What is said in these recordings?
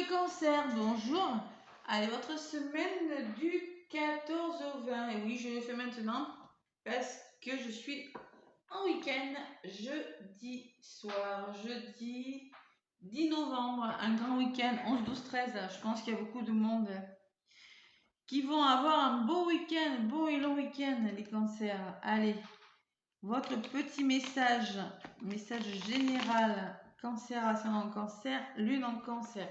Cancer, bonjour. Allez, votre semaine du 14 au 20. Et oui, je le fais maintenant parce que je suis en week-end jeudi soir, jeudi 10 novembre, un grand week-end, 11, 12, 13. Je pense qu'il y a beaucoup de monde qui vont avoir un beau week-end, beau et long week-end, les cancers. Allez, votre petit message général, cancer, ascendant cancer, lune en cancer.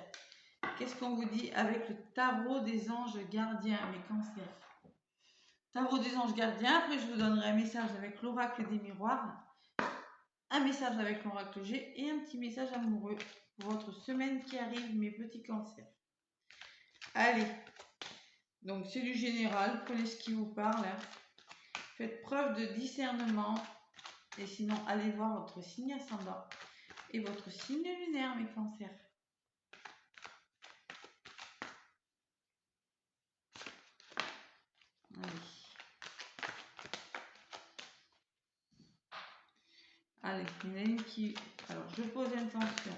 Qu'est-ce qu'on vous dit avec le tarot des anges gardiens, mes cancers? Tarot des anges gardiens, après je vous donnerai un message avec l'oracle des miroirs, un message avec l'oracle G et un petit message amoureux pour votre semaine qui arrive, mes petits cancers. Allez, donc c'est du général, prenez ce qui vous parle, hein. Faites preuve de discernement et sinon allez voir votre signe ascendant et votre signe lunaire, mes cancers. Allez, il y en a une qui... Alors, je pose intention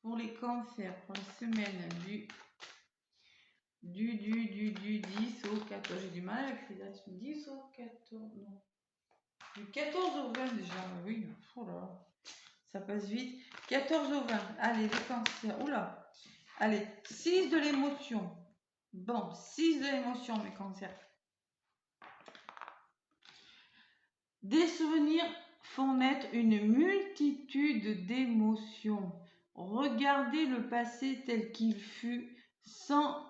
pour les cancers pour la semaine du 10 au 14. J'ai du mal avec les dates. 10 au 14, non. Du 14 au 20 déjà, oui. Oh là, ça passe vite. 14 au 20. Allez, les cancers. Oula. Allez, 6 de l'émotion. Bon, 6 de l'émotion, mes cancers. Des souvenirs font naître une multitude d'émotions. Regardez le passé tel qu'il fut sans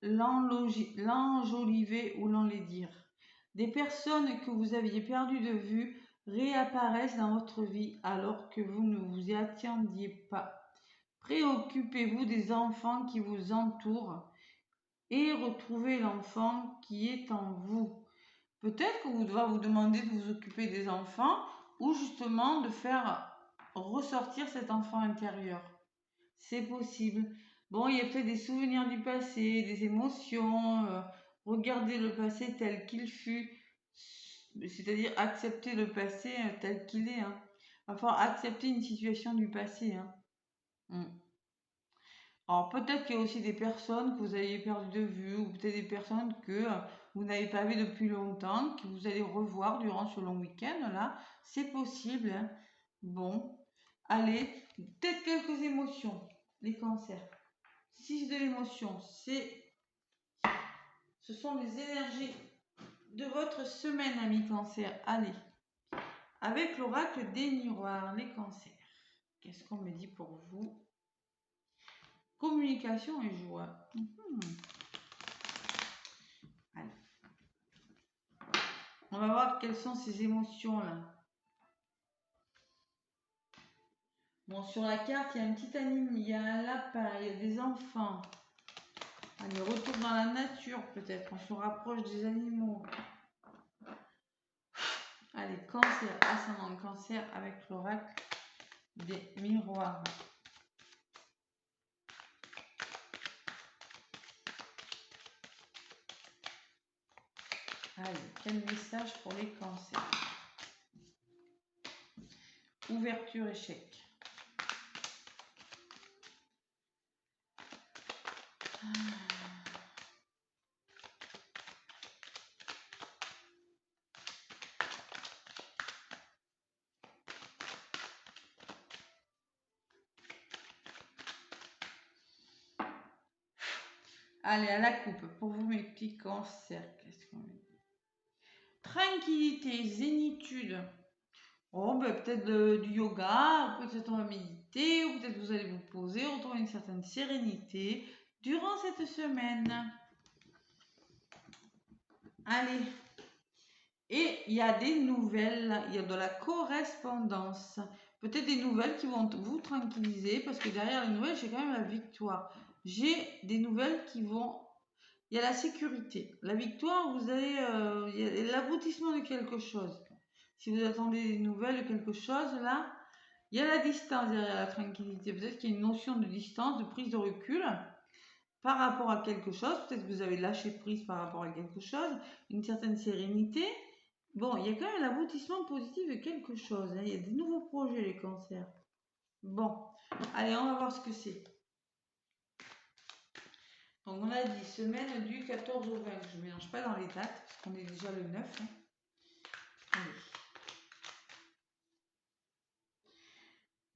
l'enjoliver ou l'enlaidir. Des personnes que vous aviez perdues de vue réapparaissent dans votre vie alors que vous ne vous y attendiez pas. Préoccupez-vous des enfants qui vous entourent et retrouvez l'enfant qui est en vous. Peut-être que vous devez vous demander de vous occuper des enfants ou justement de faire ressortir cet enfant intérieur. C'est possible. Bon, il y a peut-être des souvenirs du passé, des émotions. Regardez le passé tel qu'il fut, c'est-à-dire accepter le passé tel qu'il est. Hein. Enfin, accepter une situation du passé. Hein. Alors peut-être qu'il y a aussi des personnes que vous avez perdues de vue ou peut-être des personnes que vous n'avez pas vues depuis longtemps, que vous allez revoir durant ce long week-end là. C'est possible. Hein. Bon, allez, peut-être quelques émotions, les cancers. 6 de l'émotion, ce sont les énergies de votre semaine, amis cancers. Allez, avec l'oracle des miroirs, les cancers. Qu'est-ce qu'on me dit pour vous? Communication et joie. Allez. On va voir quelles sont ces émotions-là. Bon, sur la carte, il y a un petit animal, il y a un lapin, il y a des enfants. Allez, retour dans la nature peut-être, on se rapproche des animaux. Allez, cancer, ascendant cancer avec l'oracle des miroirs. Allez, quel message pour les cancers? Ouverture, échec. Allez, à la coupe, pour vous mes petits cancers, qu'est-ce qu'on dit? Tranquillité, zénitude. Oh, ben, peut-être du yoga, peut-être on va méditer, ou peut-être vous allez vous poser, retrouver une certaine sérénité durant cette semaine. Allez. Et il y a des nouvelles, il y a de la correspondance. Peut-être des nouvelles qui vont vous tranquilliser, parce que derrière les nouvelles, j'ai quand même la victoire. J'ai des nouvelles qui vont... Il y a la sécurité. La victoire, vous allez... il y a l'aboutissement de quelque chose. Si vous attendez des nouvelles de quelque chose, là, il y a la distance derrière la tranquillité. Peut-être qu'il y a une notion de distance, de prise de recul par rapport à quelque chose. Peut-être que vous avez lâché prise par rapport à quelque chose, une certaine sérénité. Bon, il y a quand même l'aboutissement positif de quelque chose. Hein. Il y a des nouveaux projets, les cancers. Bon, allez, on va voir ce que c'est. Donc on a dit semaine du 14 au 20. Je ne mélange pas dans les dates parce qu'on est déjà le 9. Hein. Allez.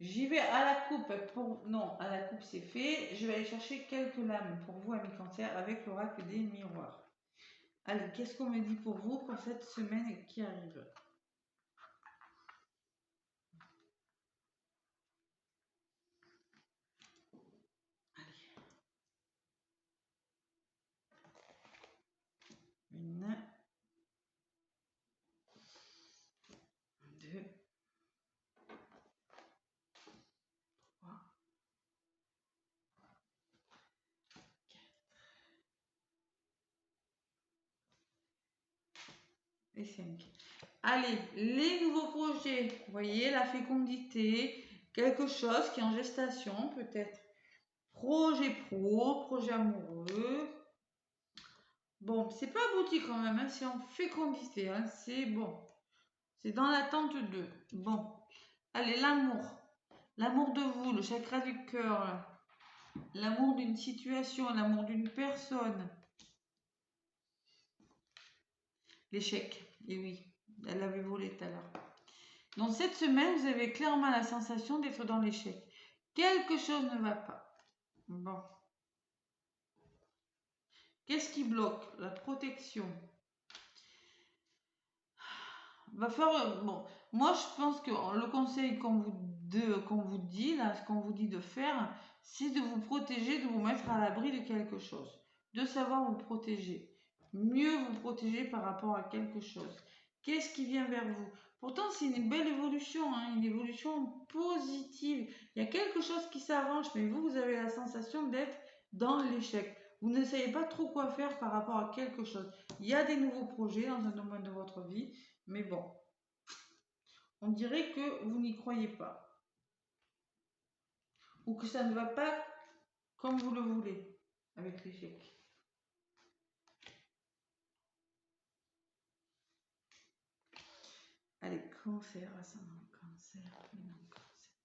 J'y vais à la coupe pour... Non, à la coupe c'est fait. Je vais aller chercher quelques lames pour vous, amis Cancer, avec l'oracle des miroirs. Allez, qu'est-ce qu'on me dit pour vous pour cette semaine qui arrive? Allez. Une. 2. 3. Et 5. Allez, les nouveaux projets. Vous voyez, la fécondité, quelque chose qui est en gestation, peut-être. Projet pro, projet amoureux. Bon, c'est pas abouti quand même, hein, c'est en fécondité, hein, c'est bon. C'est dans l'attente de. Bon. Allez, l'amour. L'amour de vous, le chakra du cœur. L'amour d'une situation, l'amour d'une personne. L'échec, et oui, elle l'avait volé tout à l'heure. Donc cette semaine, vous avez clairement la sensation d'être dans l'échec. Quelque chose ne va pas. Bon. Qu'est-ce qui bloque? La protection. Va faire... Bon, moi je pense que le conseil qu'on vous dit, là, ce qu'on vous dit de faire, c'est de vous protéger, de vous mettre à l'abri de quelque chose. De savoir vous protéger. Mieux vous protéger par rapport à quelque chose. Qu'est-ce qui vient vers vous? Pourtant, c'est une belle évolution, hein, une évolution positive. Il y a quelque chose qui s'arrange, mais vous avez la sensation d'être dans l'échec. Vous ne savez pas trop quoi faire par rapport à quelque chose. Il y a des nouveaux projets dans un domaine de votre vie, mais bon, on dirait que vous n'y croyez pas. Ou que ça ne va pas comme vous le voulez avec l'échec. Allez, cancer, ascendant cancer, non, cancer.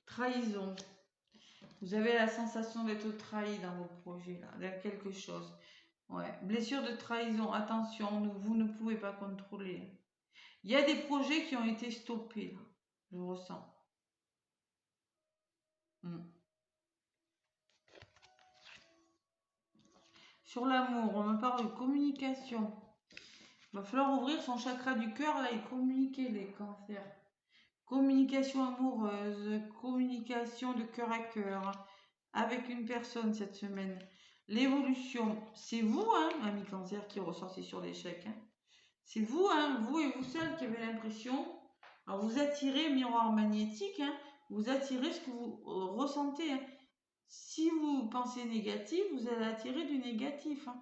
Trahison. Vous avez la sensation d'être trahi dans vos projets, là, dans quelque chose. Ouais. Blessure de trahison, attention, vous ne pouvez pas contrôler. Il y a des projets qui ont été stoppés, là. Je ressens. Sur l'amour, on me parle de communication. Il va falloir ouvrir son chakra du cœur là et communiquer les cancers. Communication amoureuse, communication de cœur à cœur avec une personne cette semaine. L'évolution, c'est vous, hein, ami cancer, qui ressortez sur l'échec. Hein. C'est vous, hein, vous et vous seul qui avez l'impression. Alors vous attirez miroir magnétique, hein, vous attirez ce que vous ressentez. Hein. Si vous pensez négatif, vous allez attirer du négatif. Hein.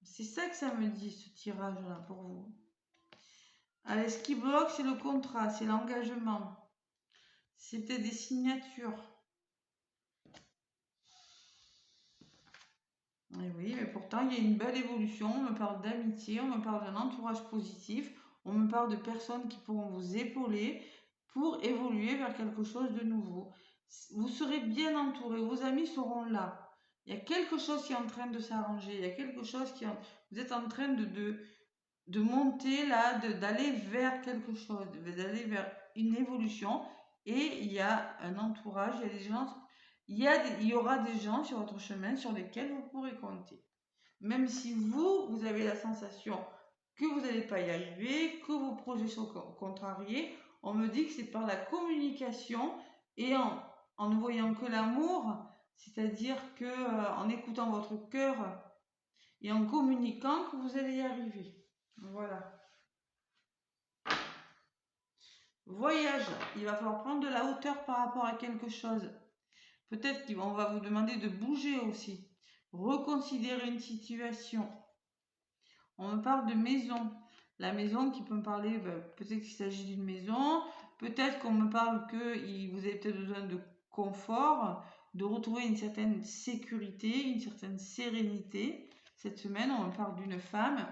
C'est ça que ça me dit, ce tirage-là, pour vous. Allez, ce qui bloque, c'est le contrat, c'est l'engagement. C'était des signatures. Et oui, mais pourtant, il y a une belle évolution. On me parle d'amitié, on me parle d'un entourage positif, on me parle de personnes qui pourront vous épauler pour évoluer vers quelque chose de nouveau. Vous serez bien entouré, vos amis seront là. Il y a quelque chose qui est en train de s'arranger, il y a quelque chose qui... Vous êtes en train de monter là, d'aller vers quelque chose, d'aller vers une évolution. Et il y a un entourage, il y a des gens... Il y aura des gens sur votre chemin sur lesquels vous pourrez compter. Même si vous avez la sensation que vous n'allez pas y arriver, que vos projets sont contrariés, on me dit que c'est par la communication et en ne voyant que l'amour, c'est-à-dire que en écoutant votre cœur et en communiquant que vous allez y arriver. Voilà. Voyage, il va falloir prendre de la hauteur par rapport à quelque chose. Peut-être qu'on va vous demander de bouger aussi. Reconsidérer une situation. On me parle de maison. La maison qui peut me parler, peut-être qu'il s'agit d'une maison. Peut-être qu'on me parle que vous avez peut-être besoin de confort, de retrouver une certaine sécurité, une certaine sérénité. Cette semaine, on me parle d'une femme.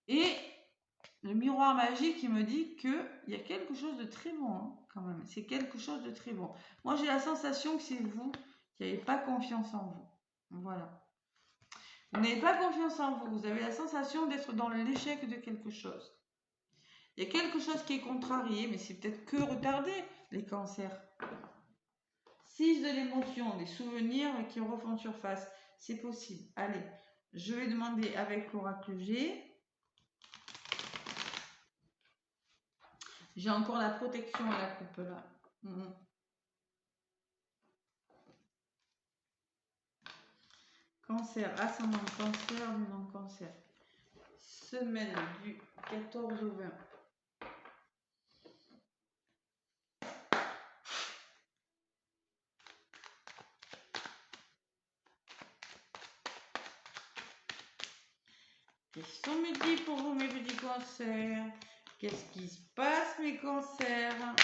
Et le miroir magique, il me dit qu'il y a quelque chose de très bon, hein, quand même. C'est quelque chose de très bon. Moi, j'ai la sensation que c'est vous qui n'avez pas confiance en vous. Voilà. Vous n'avez pas confiance en vous. Vous avez la sensation d'être dans l'échec de quelque chose. Il y a quelque chose qui est contrarié, mais c'est peut-être que retardé, les cancers. 6 de l'émotion, des souvenirs qui refont surface. C'est possible. Allez, je vais demander avec l'oracle G. J'ai encore la protection à la coupe là. Cancer, ascendant cancer, lunan cancer. Semaine du 14 au 20. Qu'est-ce qu'on me dit pour vous, mes petits cancers? Qu'est-ce qui se passe, mes cancers?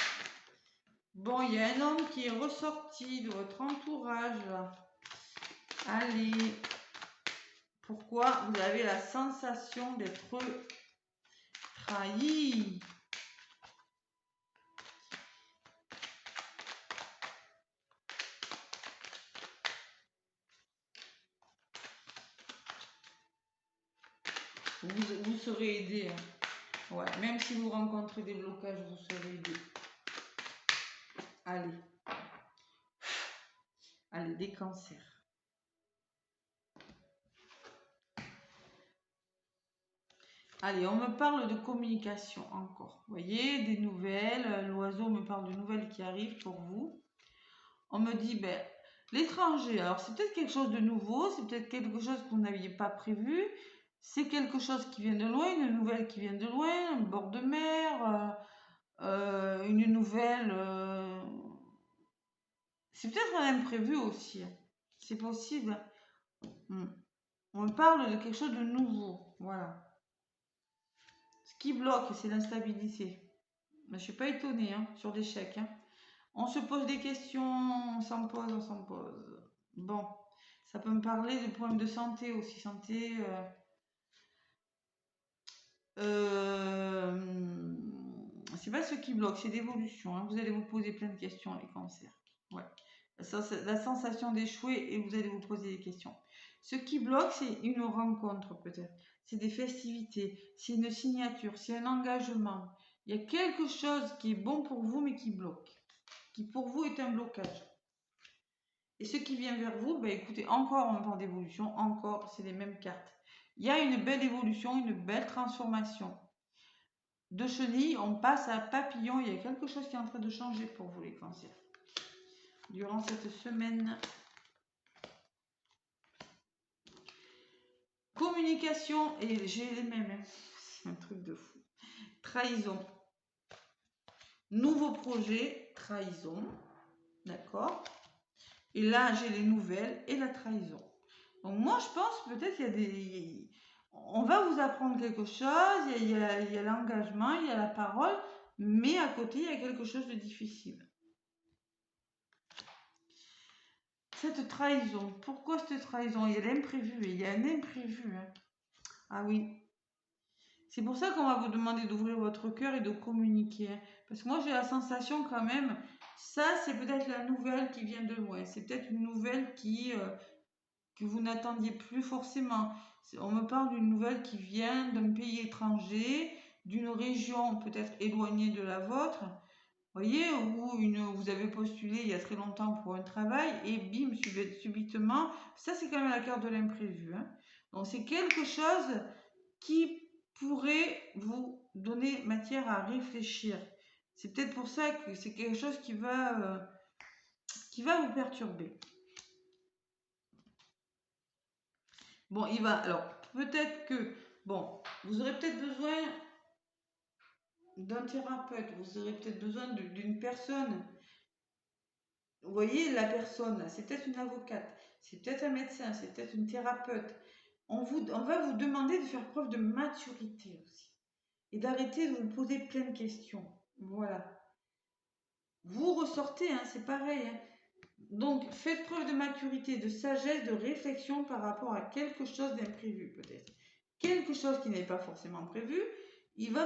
Bon, il y a un homme qui est ressorti de votre entourage. Allez. Pourquoi vous avez la sensation d'être trahi? Vous serez aidé. Hein. Ouais, même si vous rencontrez des blocages, vous serez aidé. Allez. Allez, des cancers. Allez, on me parle de communication encore. Vous voyez, des nouvelles. L'oiseau me parle de nouvelles qui arrivent pour vous. On me dit, ben, l'étranger. Alors, c'est peut-être quelque chose de nouveau. C'est peut-être quelque chose que vous n'aviez pas prévu. C'est quelque chose qui vient de loin, une nouvelle qui vient de loin, un bord de mer, une nouvelle. C'est peut-être un imprévu aussi. C'est possible. On me parle de quelque chose de nouveau. Voilà. Ce qui bloque, c'est l'instabilité. Mais je ne suis pas étonnée sur l'échec. On se pose des questions, on s'en pose, on s'en pose. Bon, ça peut me parler de problèmes de santé aussi. Santé. C'est pas ce qui bloque, c'est l'évolution. Vous allez vous poser plein de questions, les cancers. Ouais. La sensation d'échouer et vous allez vous poser des questions. Ce qui bloque, c'est une rencontre peut-être. C'est des festivités, c'est une signature, c'est un engagement. Il y a quelque chose qui est bon pour vous mais qui bloque. Qui pour vous est un blocage. Et ce qui vient vers vous, ben écoutez, encore on parle d'évolution, encore c'est les mêmes cartes. Il y a une belle évolution, une belle transformation. De chenille, on passe à papillon. Il y a quelque chose qui est en train de changer pour vous les cancers. Durant cette semaine. Communication, et j'ai les mêmes. C'est un truc de fou. Trahison. Nouveau projet, trahison. D'accord. Et là, j'ai les nouvelles et la trahison. Donc moi, je pense peut-être qu'il y a des... On va vous apprendre quelque chose, il y a l'engagement, il y a la parole, mais à côté, il y a quelque chose de difficile. Cette trahison, pourquoi cette trahison? Il y a l'imprévu, il y a un imprévu. Ah oui. C'est pour ça qu'on va vous demander d'ouvrir votre cœur et de communiquer. Parce que moi, j'ai la sensation quand même, ça, c'est peut-être la nouvelle qui vient de loin. C'est peut-être une nouvelle que vous n'attendiez plus forcément. On me parle d'une nouvelle qui vient d'un pays étranger, d'une région peut-être éloignée de la vôtre. Voyez, où vous avez postulé il y a très longtemps pour un travail et bim, subitement, ça c'est quand même la carte de l'imprévu. Donc c'est quelque chose qui pourrait vous donner matière à réfléchir. C'est peut-être pour ça que c'est quelque chose qui va vous perturber. Bon, il va. Alors, peut-être que, bon, vous aurez peut-être besoin d'un thérapeute, vous aurez peut-être besoin d'une personne. Vous voyez, la personne, c'est peut-être une avocate, c'est peut-être un médecin, c'est peut-être une thérapeute. On va vous demander de faire preuve de maturité aussi. Et d'arrêter de vous poser plein de questions. Voilà. Vous ressortez, c'est pareil. Donc, faites preuve de maturité, de sagesse, de réflexion par rapport à quelque chose d'imprévu, peut-être. Quelque chose qui n'est pas forcément prévu. il va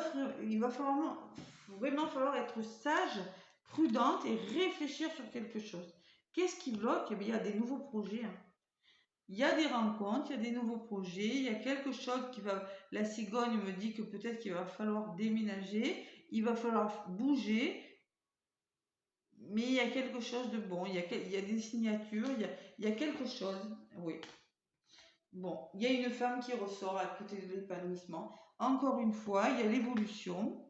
vraiment falloir être sage, prudente et réfléchir sur quelque chose. Qu'est-ce qui bloque? Eh bien, il y a des nouveaux projets, hein. Il y a des rencontres, il y a des nouveaux projets, il y a quelque chose qui va... La cigogne me dit que peut-être qu'il va falloir déménager, il va falloir bouger, mais il y a quelque chose de bon, il y a des signatures, il y a quelque chose, oui. Bon, il y a une femme qui ressort à côté de l'épanouissement. Encore une fois, il y a l'évolution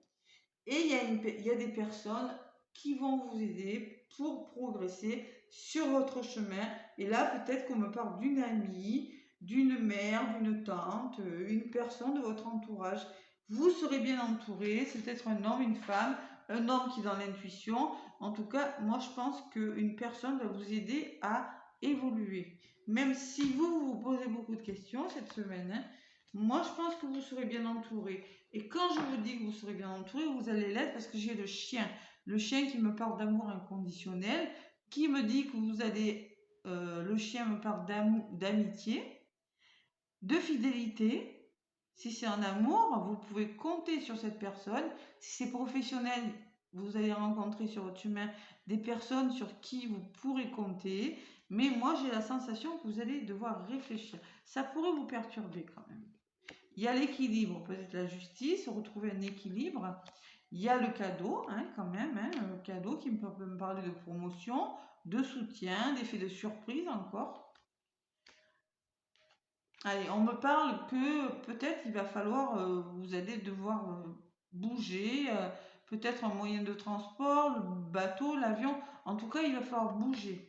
et il y a des personnes qui vont vous aider pour progresser sur votre chemin. Et là, peut-être qu'on me parle d'une amie, d'une mère, d'une tante, une personne de votre entourage. Vous serez bien entouré. C'est peut-être un homme, une femme, un homme qui est dans l'intuition. En tout cas, moi, je pense qu'une personne va vous aider à évoluer. Même si vous vous posez beaucoup de questions cette semaine, hein, moi, je pense que vous serez bien entouré. Et quand je vous dis que vous serez bien entouré, vous allez l'être parce que j'ai le chien. Le chien qui me parle d'amour inconditionnel, qui me dit que vous allez... le chien me parle d'amitié, de fidélité. Si c'est un amour, vous pouvez compter sur cette personne. Si c'est professionnel, vous allez rencontrer sur votre chemin des personnes sur qui vous pourrez compter. Mais moi, j'ai la sensation que vous allez devoir réfléchir. Ça pourrait vous perturber quand même. Il y a l'équilibre, peut-être la justice, retrouver un équilibre. Il y a le cadeau, hein, quand même, hein, le cadeau qui peut me parler de promotion, de soutien, d'effet de surprise encore. Allez, on me parle que peut-être il va falloir, vous allez devoir bouger, peut-être un moyen de transport, le bateau, l'avion. En tout cas, il va falloir bouger.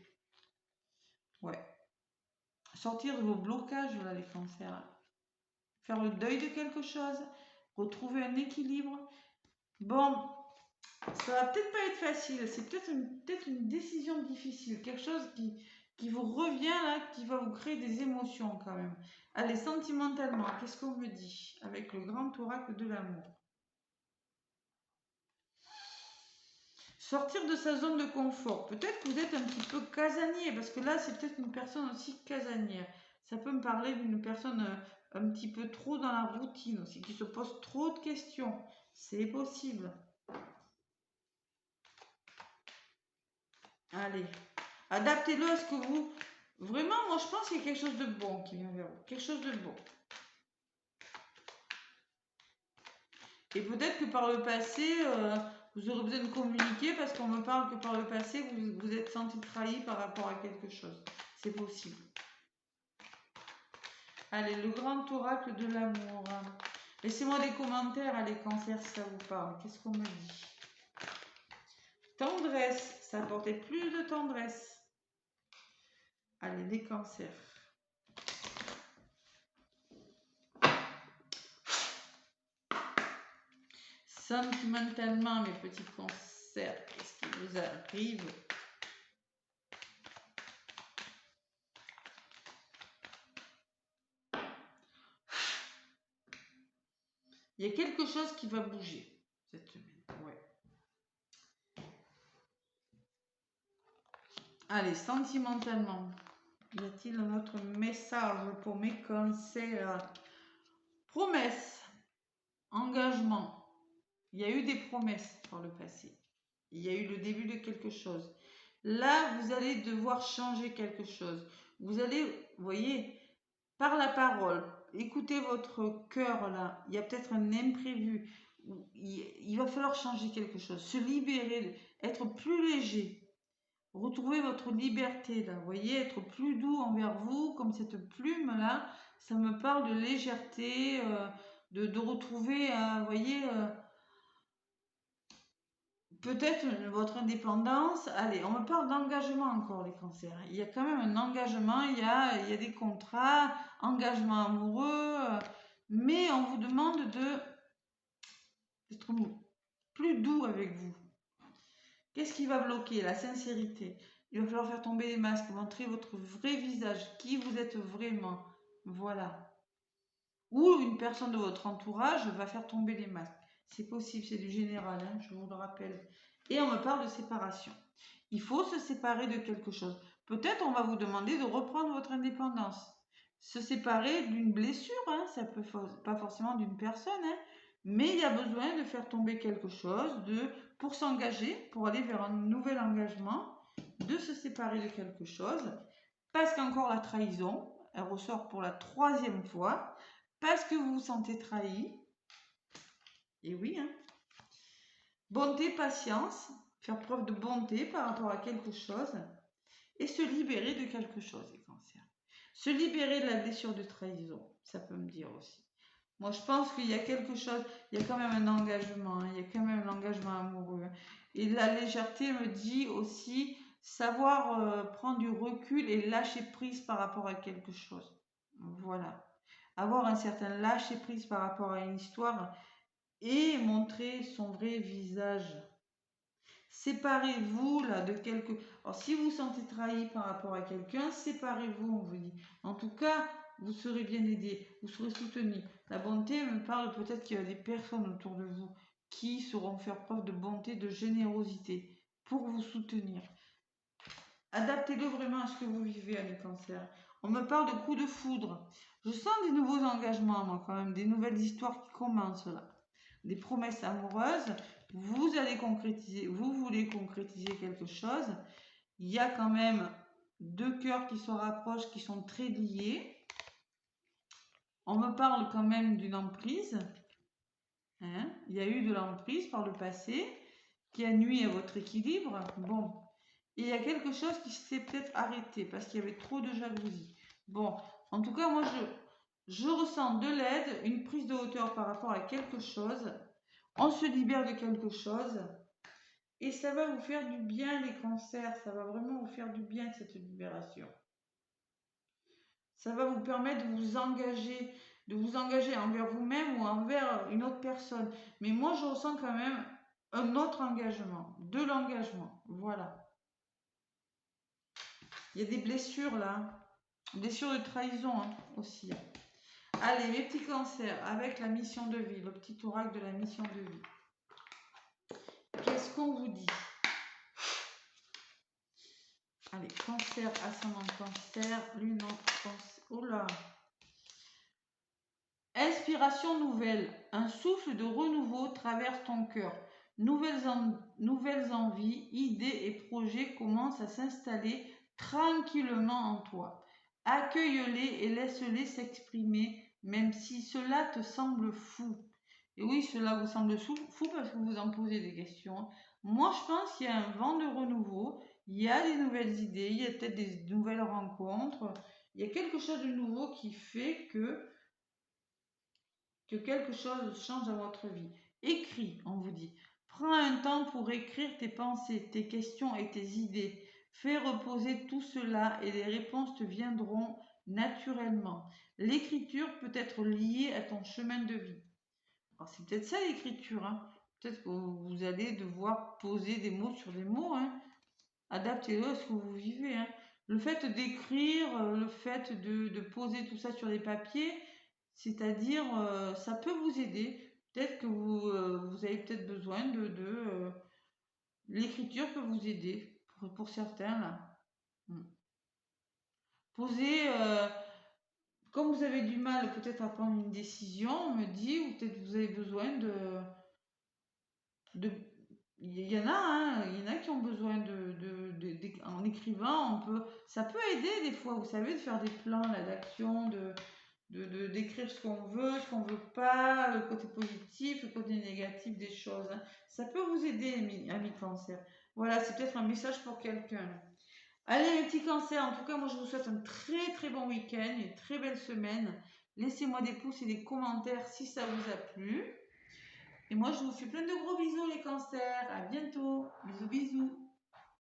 Ouais. Sortir de vos blocages, là, les cancers. Faire le deuil de quelque chose, retrouver un équilibre. Bon, ça va peut-être pas être facile, c'est peut-être une décision difficile, quelque chose qui vous revient là, qui va vous créer des émotions quand même. Allez, sentimentalement, qu'est-ce qu'on me dit avec le grand oracle de l'amour? Sortir de sa zone de confort. Peut-être que vous êtes un petit peu casanier, parce que là, c'est peut-être une personne aussi casanière. Ça peut me parler d'une personne un petit peu trop dans la routine aussi, qui se pose trop de questions. C'est possible. Allez, adaptez-le à ce que vous... Vraiment, moi, je pense qu'il y a quelque chose de bon qui vient vers vous. Quelque chose de bon. Et peut-être que par le passé, vous aurez besoin de communiquer parce qu'on me parle que par le passé, vous vous êtes senti trahi par rapport à quelque chose. C'est possible. Allez, le grand oracle de l'amour. Laissez-moi des commentaires, les cancers, si ça vous parle. Qu'est-ce qu'on me dit? Tendresse. Ça apportait plus de tendresse. Allez, les cancers. Sentimentalement, mes petits cancers, qu'est-ce qui vous arrive? Il y a quelque chose qui va bouger cette semaine. Ouais. Allez, sentimentalement, y a-t-il un autre message pour mes cancers? Promesse, engagement. Il y a eu des promesses par le passé. Il y a eu le début de quelque chose. Là, vous allez devoir changer quelque chose. Vous allez, vous voyez, par la parole, écoutez votre cœur là. Il y a peut-être un imprévu. Il va falloir changer quelque chose. Se libérer, être plus léger. Retrouver votre liberté là. Vous voyez, être plus doux envers vous, comme cette plume là. Ça me parle de légèreté, de retrouver, vous voyez, peut-être votre indépendance. Allez, on me parle d'engagement encore, les cancers. Il y a quand même un engagement, il y a des contrats, engagement amoureux, mais on vous demande d'être plus doux avec vous. Qu'est-ce qui va bloquer? La sincérité. Il va falloir faire tomber les masques, montrer votre vrai visage, qui vous êtes vraiment. Voilà. Ou une personne de votre entourage va faire tomber les masques. C'est possible, c'est du général, hein, je vous le rappelle. Et on me parle de séparation. Il faut se séparer de quelque chose. Peut-être on va vous demander de reprendre votre indépendance. Se séparer d'une blessure, hein, ça peut pas forcément d'une personne, hein. Mais il y a besoin de faire tomber quelque chose, pour s'engager, pour aller vers un nouvel engagement, de se séparer de quelque chose, parce qu'encore la trahison, elle ressort pour la 3e fois, parce que vous vous sentez trahi. Et oui, hein. Bonté, patience, faire preuve de bonté par rapport à quelque chose et se libérer de quelque chose, les cancers. Se libérer de la blessure de trahison, ça peut me dire aussi. Moi, je pense qu'il y a quelque chose, il y a quand même un engagement, hein, il y a quand même l'engagement amoureux. Et la légèreté me dit aussi savoir prendre du recul et lâcher prise par rapport à quelque chose. Voilà. Avoir un certain lâcher prise par rapport à une histoire et montrer son vrai visage. Séparez-vous là de quelque... Alors si vous vous sentez trahi par rapport à quelqu'un, séparez-vous, on vous dit. En tout cas, vous serez bien aidé, vous serez soutenu. La bonté me parle peut-être qu'il y a des personnes autour de vous qui sauront faire preuve de bonté, de générosité pour vous soutenir. Adaptez-le vraiment à ce que vous vivez à les cancers. On me parle de coups de foudre. Je sens des nouveaux engagements, moi, quand même, des nouvelles histoires qui commencent là. Des promesses amoureuses. Vous allez concrétiser, vous voulez concrétiser quelque chose. Il y a quand même 2 cœurs qui se rapprochent, qui sont très liés. On me parle quand même d'une emprise. Hein? Il y a eu de l'emprise par le passé qui a nuit à votre équilibre. Bon. Et il y a quelque chose qui s'est peut-être arrêté parce qu'il y avait trop de jalousie. Bon, en tout cas, moi, je ressens de l'aide, une prise de hauteur par rapport à quelque chose. On se libère de quelque chose. Et ça va vous faire du bien, les cancers. Ça va vraiment vous faire du bien, cette libération. Ça va vous permettre de vous engager envers vous-même ou envers une autre personne. Mais moi, je ressens quand même un autre engagement, de l'engagement. Voilà. Il y a des blessures là, blessures de trahison hein, aussi. Allez, mes petits cancers, avec la mission de vie, le petit oracle de la mission de vie. Qu'est-ce qu'on vous dit? Allez, cancer, ascendant cancer, lune en cancer. Oh là! Inspiration nouvelle. Un souffle de renouveau traverse ton cœur. Nouvelles envies, idées et projets commencent à s'installer tranquillement en toi. Accueille-les et laisse-les s'exprimer, même si cela te semble fou. Et oui, cela vous semble fou parce que vous en posez des questions. Moi, je pense qu'il y a un vent de renouveau. Il y a des nouvelles idées, il y a peut-être des nouvelles rencontres. Il y a quelque chose de nouveau qui fait que quelque chose change dans votre vie. Écris, on vous dit. Prends un temps pour écrire tes pensées, tes questions et tes idées. Fais reposer tout cela et les réponses te viendront naturellement. L'écriture peut être liée à ton chemin de vie. Alors c'est peut-être ça l'écriture. Hein. Peut-être que vous allez devoir poser des mots sur des mots. Hein. Adaptez-le à ce que vous vivez. Hein. Le fait d'écrire, le fait de poser tout ça sur des papiers, c'est-à-dire, ça peut vous aider. Peut-être que vous avez peut-être besoin l'écriture peut vous aider pour certains là. Mm. Posez, comme vous avez du mal peut-être à prendre une décision, on me dit, ou peut-être vous avez besoin de il y en a, hein, il y en a qui ont besoin en écrivant, ça peut aider des fois, vous savez, de faire des plans là, d'action, d'écrire ce qu'on veut, ce qu'on veut pas, le côté positif, le côté négatif des choses. Hein. Ça peut vous aider, amis cancer. Voilà, c'est peut-être un message pour quelqu'un. Allez, les petits cancers, en tout cas, moi je vous souhaite un très très bon week-end, une très belle semaine. Laissez-moi des pouces et des commentaires si ça vous a plu. Et moi je vous fais plein de gros bisous les cancers. À bientôt. Bisous bisous.